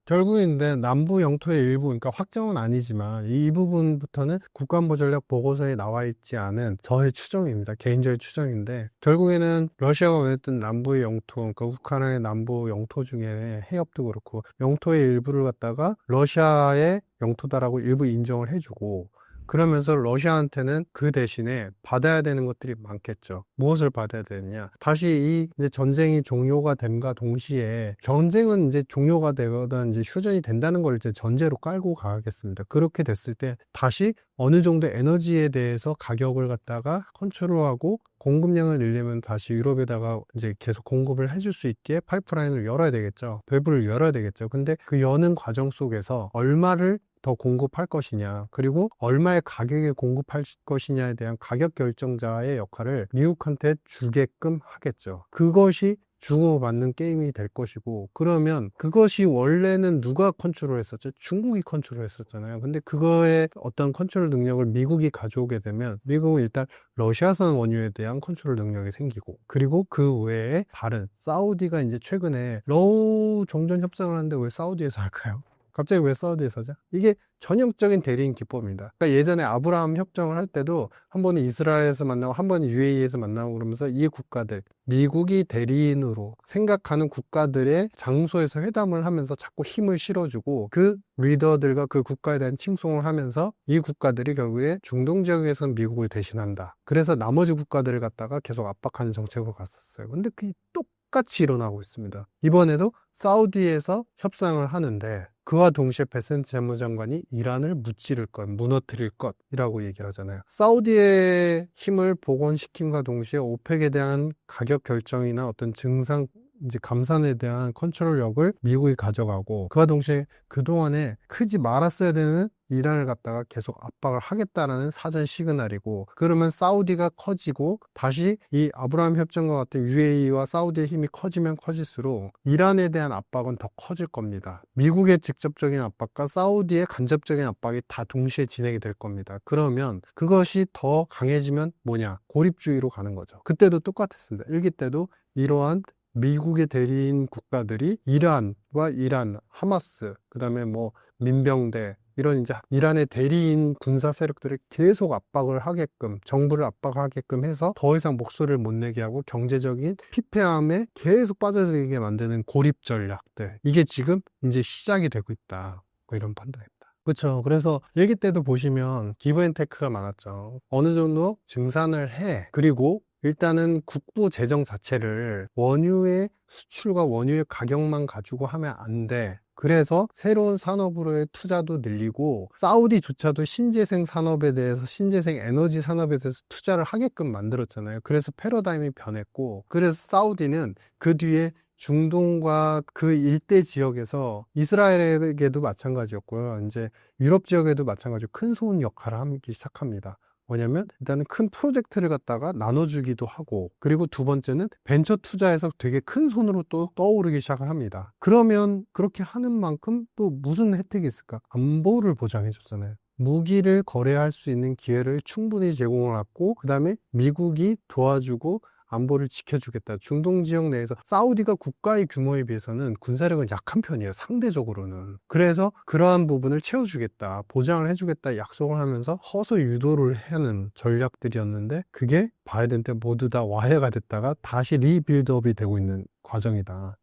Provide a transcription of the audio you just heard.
결국인데 남부 영토의 일부, 그러니까 확정은 아니지만 이 부분부터는 국가안보전략 보고서에 나와 있지 않은 저의 추정입니다. 개인적인 추정인데, 결국에는 러시아가 원했던 남부의 영토, 그러니까 우크라이나의 남부 영토 중에 해협도 그렇고 영토의 일부를 갖다가 러시아의 영토다라고 일부 인정을 해주고, 그러면서 러시아한테는 그 대신에 받아야 되는 것들이 많겠죠. 무엇을 받아야 되느냐? 다시 이 이제 전쟁이 종료가 됨과 동시에, 전쟁은 이제 종료가 되거나 이제 휴전이 된다는 걸 이제 전제로 깔고 가겠습니다. 그렇게 됐을 때 다시 어느 정도 에너지에 대해서 가격을 갖다가 컨트롤하고 공급량을 늘리면 다시 유럽에다가 이제 계속 공급을 해줄 수 있게 파이프라인을 열어야 되겠죠. 밸브를 열어야 되겠죠. 근데 그 여는 과정 속에서 얼마를 더 공급할 것이냐, 그리고 얼마의 가격에 공급할 것이냐에 대한 가격 결정자의 역할을 미국한테 주게끔 하겠죠. 그것이 주고받는 게임이 될 것이고, 그러면 그것이 원래는 누가 컨트롤 했었죠? 중국이 컨트롤 했었잖아요. 근데 그거의 어떤 컨트롤 능력을 미국이 가져오게 되면 미국은 일단 러시아산 원유에 대한 컨트롤 능력이 생기고, 그리고 그 외에 다른 사우디가 이제 최근에 러우 정전 협상을 하는데 왜 사우디에서 할까요? 갑자기 왜 사우디에서 하죠? 이게 전형적인 대리인 기법입니다. 그러니까 예전에 아브라함 협정을 할 때도 한 번은 이스라엘에서 만나고 한 번은 UAE에서 만나고, 그러면서 이 국가들, 미국이 대리인으로 생각하는 국가들의 장소에서 회담을 하면서 자꾸 힘을 실어주고, 그 리더들과 그 국가에 대한 칭송을 하면서 이 국가들이 결국에 중동 지역에서는 미국을 대신한다. 그래서 나머지 국가들을 갖다가 계속 압박하는 정책으로 갔었어요. 근데 그게 똑같이 일어나고 있습니다. 이번에도 사우디에서 협상을 하는데, 그와 동시에 베센트 재무장관이 이란을 무찌를 것, 무너뜨릴 것이라고 얘기를 하잖아요. 사우디의 힘을 복원시킴과 동시에 오펙에 대한 가격 결정이나 어떤 증상, 이제 감산에 대한 컨트롤력을 미국이 가져가고, 그와 동시에 그동안에 크지 말았어야 되는 이란을 갖다가 계속 압박을 하겠다라는 사전 시그널이고, 그러면 사우디가 커지고 다시 이 아브라함 협정과 같은 UAE와 사우디의 힘이 커지면 커질수록 이란에 대한 압박은 더 커질 겁니다. 미국의 직접적인 압박과 사우디의 간접적인 압박이 다 동시에 진행이 될 겁니다. 그러면 그것이 더 강해지면 뭐냐? 고립주의로 가는 거죠. 그때도 똑같았습니다. 1기 때도 이러한 미국의 대리인 국가들이 이란과 이란, 하마스, 그 다음에 뭐 민병대, 이런 이제 이란의 대리인 군사 세력들을 계속 압박을 하게끔, 정부를 압박하게끔 해서 더 이상 목소리를 못 내게 하고 경제적인 피폐함에 계속 빠져들게 만드는 고립 전략들, 이게 지금 이제 시작이 되고 있다, 뭐 이런 판단입니다. 그렇죠. 그래서 일기 때도 보시면 기브앤테크가 많았죠. 어느 정도 증산을 해, 그리고 일단은 국부 재정 자체를 원유의 수출과 원유의 가격만 가지고 하면 안 돼. 그래서 새로운 산업으로의 투자도 늘리고, 사우디조차도 신재생 산업에 대해서, 신재생 에너지 산업에 대해서 투자를 하게끔 만들었잖아요. 그래서 패러다임이 변했고, 그래서 사우디는 그 뒤에 중동과 그 일대 지역에서 이스라엘에게도 마찬가지였고요. 이제 유럽 지역에도 마찬가지로 큰 소은 역할을 하기 시작합니다. 뭐냐면 일단은 큰 프로젝트를 갖다가 나눠주기도 하고, 그리고 두 번째는 벤처 투자에서 되게 큰 손으로 또 떠오르기 시작을 합니다. 그러면 그렇게 하는 만큼 또 무슨 혜택이 있을까? 안보를 보장해 줬잖아요. 무기를 거래할 수 있는 기회를 충분히 제공을 했고, 그 다음에 미국이 도와주고 안보를 지켜주겠다. 중동 지역 내에서 사우디가 국가의 규모에 비해서는 군사력은 약한 편이에요, 상대적으로는. 그래서 그러한 부분을 채워주겠다, 보장을 해주겠다 약속을 하면서 허소 유도를 하는 전략들이었는데, 그게 바이든 때 모두 다 와해가 됐다가 다시 리빌드업이 되고 있는 과정이다.